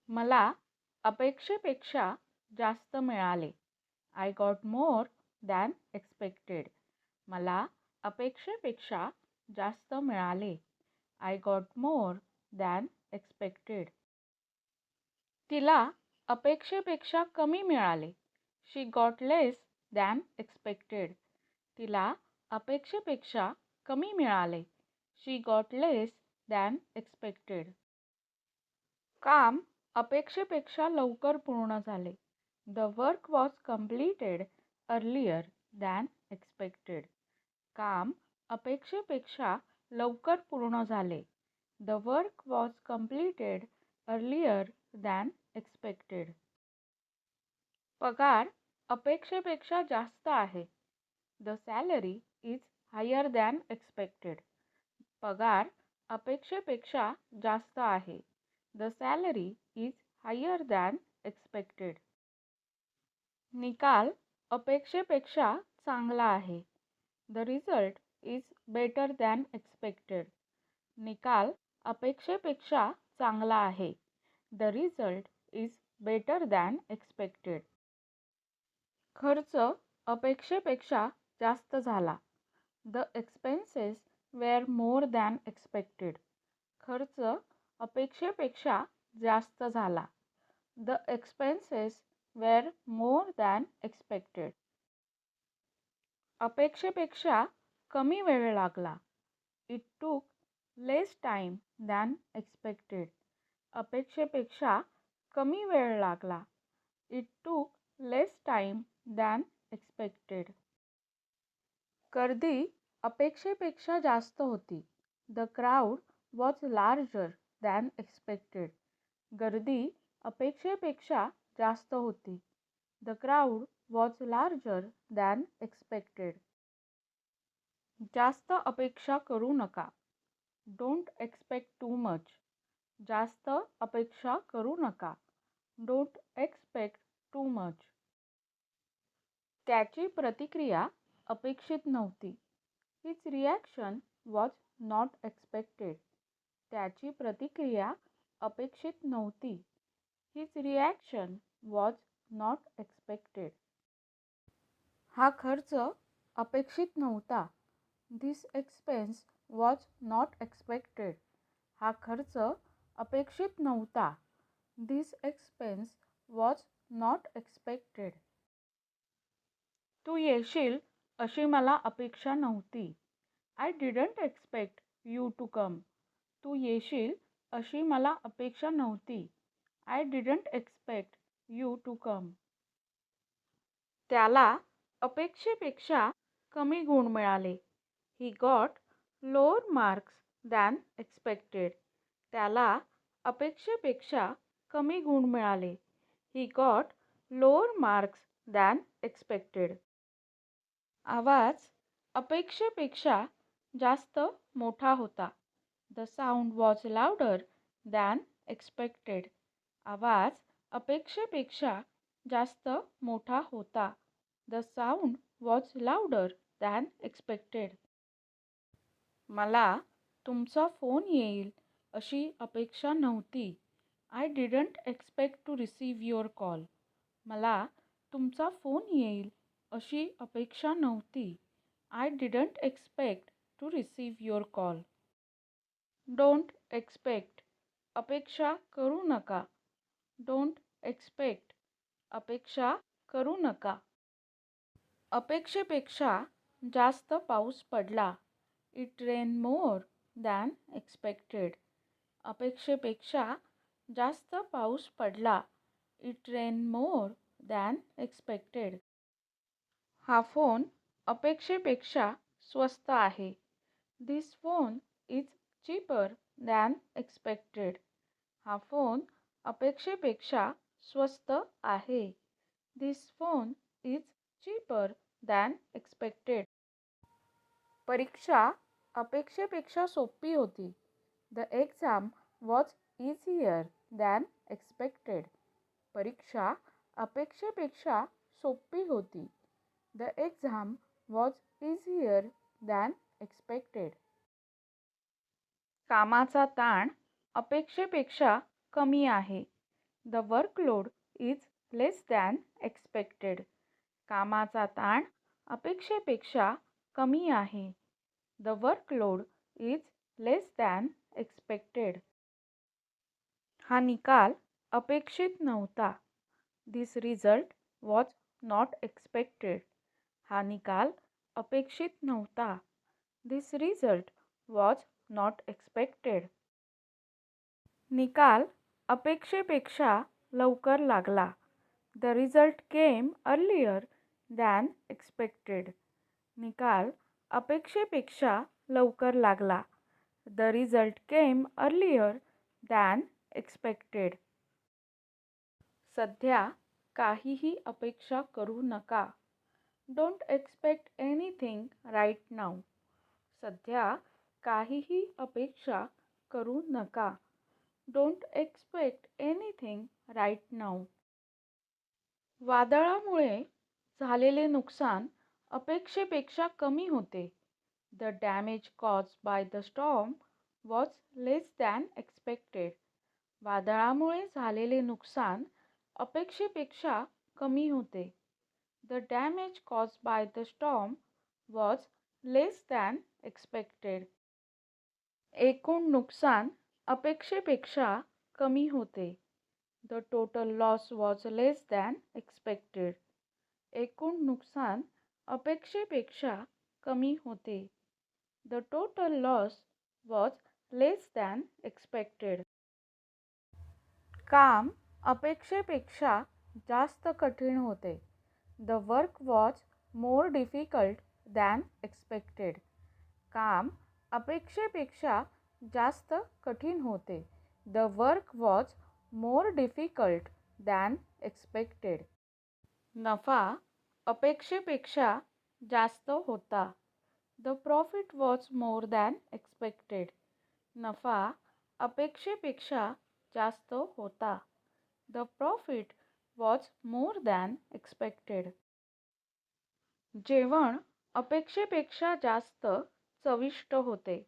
मला अपेक्षेपेक्षा जास्त मिळाले. I got more than expected. मला अपेक्षेपेक्षा जास्त मिळाले. I got more than expected. तिला अपेक्षेपेक्षा कमी मिळाले. She got less than expected. तिला अपेक्षेपेक्षा कमी मिळाले. She got less than expected. काम अपेक्षेपेक्षा लवकर पूर्ण झाले. The work was completed earlier than expected. काम अपेक्षेपेक्षा लवकर पूर्ण झाले. The work was completed earlier than expected. पगार अपेक्षेपेक्षा जास्त आहे. The salary is higher than expected. पगार अपेक्षेपेक्षा जास्त आहे. The salary is higher than expected. निकाल अपेक्षेपेक्षा चांगला आहे. The result is better than expected. निकाल अपेक्षेपेक्षा चांगला आहे. The result is better than expected. खर्च अपेक्षेपेक्षा जास्त झाला. The expenses were more than expected. खर्च अपेक्षेपेक्षा जास्त झाला. The expenses were more than expected. अपेक्षेपेक्षा कमी वेळ लागला. It took less time than expected. अपेक्षेपेक्षा कमी वेळ लागला. It took less time than expected. गर्दी अपेक्षेपेक्षा जास्त होती. The crowd was larger than expected. गर्दी अपेक्षेपेक्षा जास्त होती. The crowd was larger than expected. जास्त अपेक्षा करू नका. Don't expect too much. जास्त अपेक्षा करू नका. Don't expect too much. त्याची प्रतिक्रिया अपेक्षित नव्हती. His reaction was not expected. त्याची प्रतिक्रिया अपेक्षित नव्हती. His reaction was not expected. हा खर्च अपेक्षित नव्हता. This expense was not expected. हा खर्च अपेक्षित नव्हता. This expense was not expected. तू येशील अशी मला अपेक्षा नव्हती. I didn't expect you to come. तू येशील अशी मला अपेक्षा नव्हती. I didn't expect you to come. त्याला अपेक्षेपेक्षा कमी गुण मिळाले. He got lower marks than expected. त्याला अपेक्षेपेक्षा कमी गुण मिळाले. He got lower marks than expected. आवाज अपेक्षेपेक्षा जास्त मोठा होता. The sound was louder than expected. आवाज अपेक्षेपेक्षा जास्त मोठा होता. The sound was louder than expected. मला तुमचा फोन येईल अशी अपेक्षा नव्हती. I didn't expect to receive your call. मला तुमचा फोन येईल अशी अपेक्षा नव्हती. I didn't expect to receive your call. Don't expect अपेक्षा करू नका. डोंट एक्सपेक्ट अपेक्षा करू नका. अपेक्षेपेक्षा जास्त पाऊस पडला. It rain more than expected. अपेक्षेपेक्षा जास्त पाऊस पडला. It rain more than expected. हा फोन अपेक्षेपेक्षा स्वस्त आहे. This phone is cheaper than expected. हा फोन अपेक्षेपेक्षा स्वस्त आहे. This phone is cheaper than expected. परीक्षा अपेक्षेपेक्षा सोपी होती. The exam was easier than expected. परीक्षा अपेक्षेपेक्षा सोपी होती. The exam was easier than expected. कामाचा ताण अपेक्षेपेक्षा कमी आहे. The workload is less than expected. कामाचा ताण अपेक्षेपेक्षा कमी आहे. The workload is less than expected. हा निकाल अपेक्षित नव्हता. This result was not expected. हा निकाल अपेक्षित नव्हता. This result was not expected. निकाल अपेक्षेपेक्षा लवकर लागला. The result came earlier than expected. निकाल अपेक्षेपेक्षा लवकर लागला. The result came earlier than expected. सध्या काहीही अपेक्षा करू नका. Don't expect anything right now. सध्या काहीही अपेक्षा करू नका. Don't expect anything right now. वादळामुळे झालेले नुकसान अपेक्षेपेक्षा कमी होते. The damage caused by the storm was less than expected. वादळामुळे झालेले नुकसान अपेक्षेपेक्षा कमी होते. The damage caused by the storm was less than expected. एकूण नुकसान अपेक्षेपेक्षा कमी होते. The total loss was less than expected. एकूण नुकसान अपेक्षेपेक्षा कमी होते. The total loss was less than expected. काम अपेक्षेपेक्षा जास्त कठीण होते. The work was more difficult than expected. काम अपेक्षेपेक्षा जास्त कठीण होते. The work was more difficult than expected. नफा अपेक्षेपेक्षा जास्त होता. The profit was more than expected. नफा अपेक्षेपेक्षा जास्त होता. The profit was more than expected. जेवण अपेक्षेपेक्षा जास्त चविष्ट होते.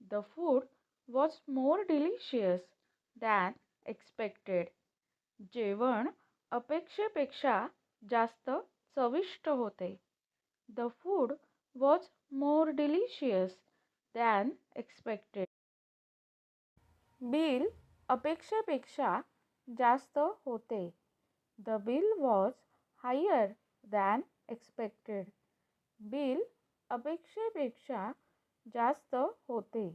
The food was more delicious than expected. जेवण अपेक्षेपेक्षा जास्त चविष्ट होते. The food was more delicious than expected. Bill अपेक्षेपेक्षा जास्त होते. The bill was higher than expected. Bill अपेक्षेपेक्षा जास्त होते.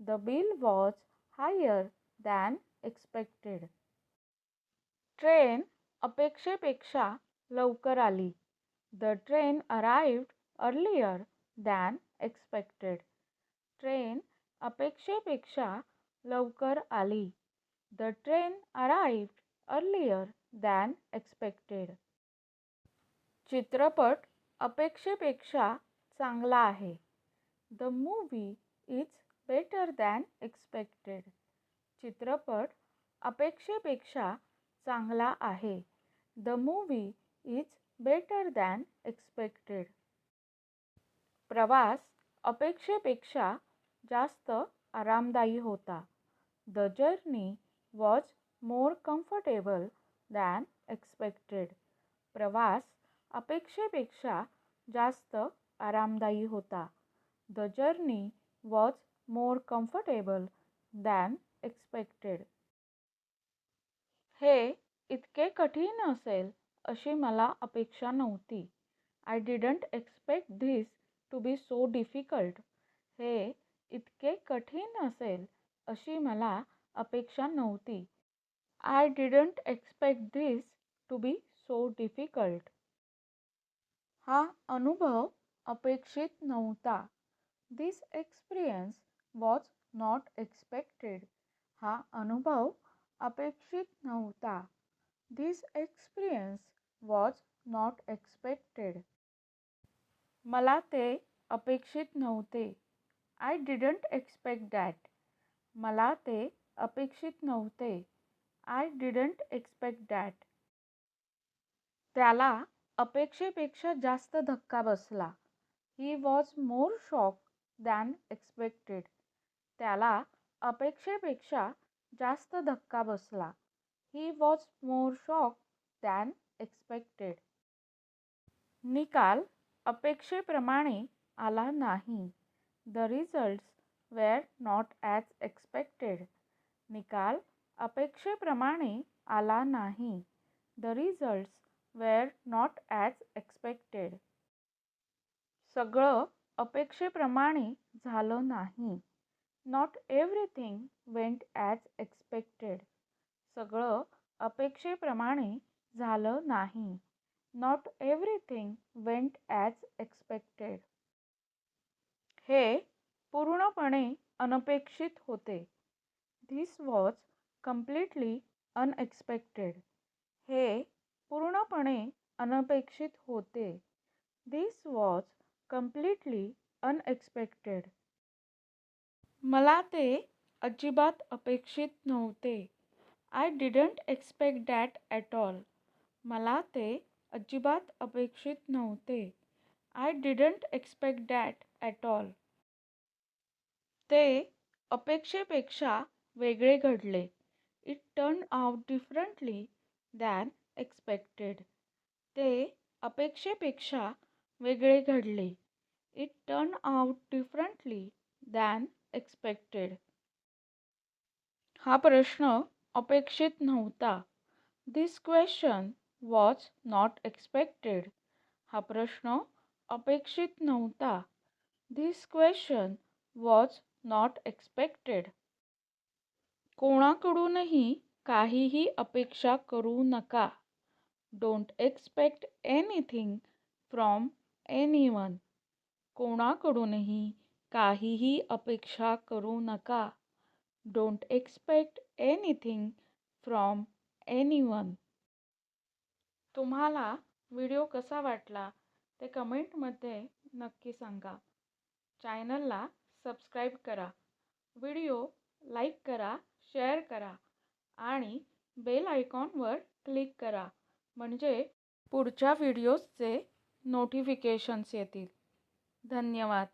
The bill was higher than expected. Train अपेक्षेपेक्षा लवकर आली. The train arrived earlier than expected. Train अपेक्षेपेक्षा लवकर आली. The train arrived earlier than expected. चित्रपट अपेक्षेपेक्षा चांगला आहे. The movie is better than expected. चित्रपट अपेक्षेपेक्षा चांगला आहे. The movie is better than expected. प्रवास अपेक्षेपेक्षा जास्त आरामदायी होता. The journey was more comfortable than expected. प्रवास अपेक्षेपेक्षा जास्त आरामदायी होता. The journey was more comfortable than expected. हे इतके कठीण असेल अशी मला अपेक्षा नव्हती. I didn't expect this to be so difficult. हे इतके कठीण असेल अशी मला अपेक्षा नव्हती. I didn't expect this to be so difficult. हा अनुभव अपेक्षित नव्हता. This experience was not expected. हा अनुभव अपेक्षित नव्हता. This experience was not expected. मला ते अपेक्षित नव्हते. I didn't expect that. मला ते अपेक्षित नव्हते. I didn't expect that. त्याला अपेक्षेपेक्षा जास्त धक्का बसला. He was more shock than expected. त्याला अपेक्षेपेक्षा जास्त धक्का बसला. He was more shocked than expected. निकाल अपेक्षेप्रमाणे आला नाही. The results were not as expected. निकाल अपेक्षेप्रमाणे आला नाही. The results were not as expected. सगळं अपेक्षेप्रमाणे झालं नाही. Not everything went as expected. सगळं अपेक्षेप्रमाणे झालं नाही. Not everything went as expected. हे पूर्णपणे अनपेक्षित होते. This was completely unexpected. हे पूर्णपणे अनपेक्षित होते. This was completely unexpected. मला ते अजिबात अपेक्षित नव्हते. I didn't expect that at all. मला ते अजिबात अपेक्षित नव्हते. I didn't expect that at all. ते अपेक्षेपेक्षा वेगळे घडले. It turned out differently than expected. ते अपेक्षेपेक्षा वेगळे घडले. It turned out differently than expected. हा प्रश्न अपेक्षित नव्हता. This question was not expected. हा प्रश्न अपेक्षित नव्हता. This question was not expected. कोणाकडूनही काहीही अपेक्षा करू नका. Don't expect anything from anyone. कोणाकडूनही काहीही अपेक्षा करू नका. Don't expect anything from anyone. तुम्हाला व्हिडिओ कसा वाटला ते कमेंटमध्ये नक्की सांगा. चॅनलला सबस्क्राईब करा. व्हिडिओ लाईक करा, शेअर करा आणि बेल आयकॉनवर क्लिक करा म्हणजे पुढच्या व्हिडिओजचे नोटिफिकेशन्स येतील. धन्यवाद.